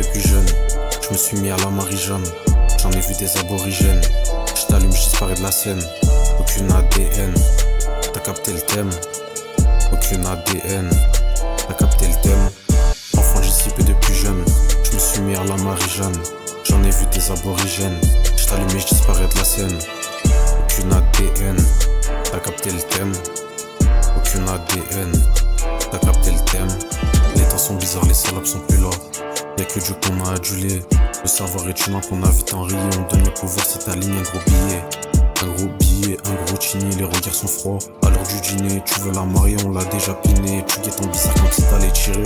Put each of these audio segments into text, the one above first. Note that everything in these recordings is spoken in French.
depuis jeune. Je me suis mis à la Marie-Jeanne. J'en ai vu des aborigènes. Je t'allume, je disparais de la scène. Aucune ADN. T'as capté le thème. Aucune ADN. T'as capté le thème. Enfant dissipé depuis jeune. Je me suis mis à la Marie-Jeanne. J'en ai vu des aborigènes. Je t'allume et je disparais de la scène. Aucune ADN. T'as capté le thème. Aucune ADN. T'as capté le thème. Les temps sont bizarres, les salopes sont plus là. Y'a que Dieu qu'on a adulé. Le savoir est humain qu'on a vite en rier. On donne le pouvoir si t'alignes un gros billet. Un gros billet, un gros chini, les regards sont froids. À l'heure du dîner, tu veux la marier, on l'a déjà piné. Tu guettes en bizarre comme si t'allais tirer.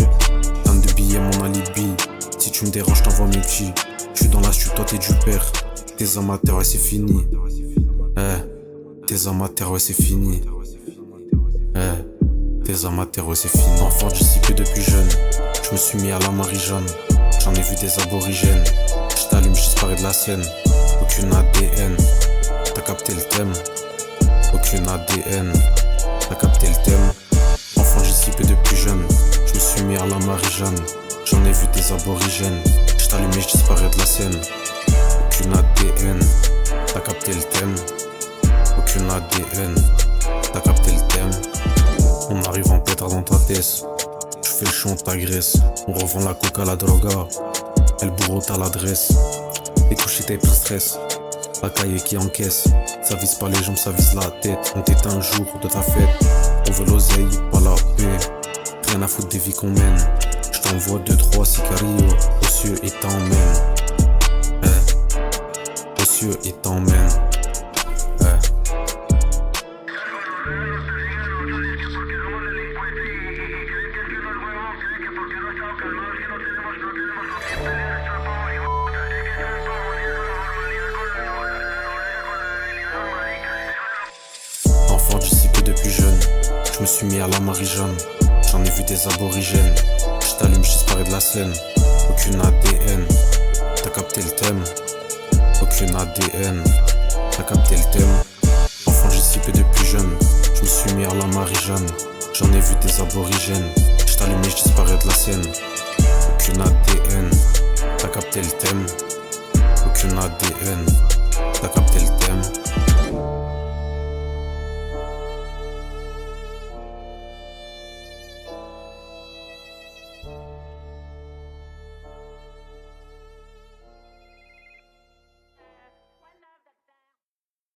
Plein de billets, mon alibi. Si tu me déranges, t'envoies mes petits. Je suis dans la chute, toi t'es du père. Tes amateurs, ouais c'est fini. Tes amateurs, ouais c'est fini. Tes amateurs, ouais c'est fini. Enfant dissipé depuis jeune. Je me suis mis à la Marie-Jeanne. J'en ai vu des aborigènes. Je t'allume, je disparais de la scène. Aucune ADN. T'as capté le thème. Aucune ADN. T'as capté le thème. Enfant dissipé depuis jeune. Je me suis mis à la Marie-Jeanne. J'en ai vu des aborigènes. Je t'allume et je disparais de la scène. Aucune ADN. T'as capté le thème. Aucune ADN. T'as capté le thème. On arrive en pétard dans ta tête. Je fais le show, on t'agresse. On revend la coca, la droga. Elle bourreau t'as l'adresse. Les couches t'es plein stress. La cahier qui encaisse. Ça vise pas les jambes, ça vise la tête. On t'éteint un jour de ta fête. On veut l'oseille, pas la paix. Rien à foutre des vies qu'on mène. Je t'envoie 2-3 sicarios. Aux cieux et t'emmène. Aux cieux et t'emmène. Enfant dissipé depuis jeune. Je me suis mis à la Marie-Jeanne. J'en ai vu des aborigènes. Je t'allume, je disparais de la scène. Aucune ADN. T'as capté le thème. Aucune ADN. T'as capté le thème. Enfant dissipé depuis jeune. Je me suis mis à la Marie-Jeanne. J'en ai vu des aborigènes. Je t'allume et je disparais de la scène. Aucune ADN. T'as capté le thème. Aucune ADN. T'as capté le thème.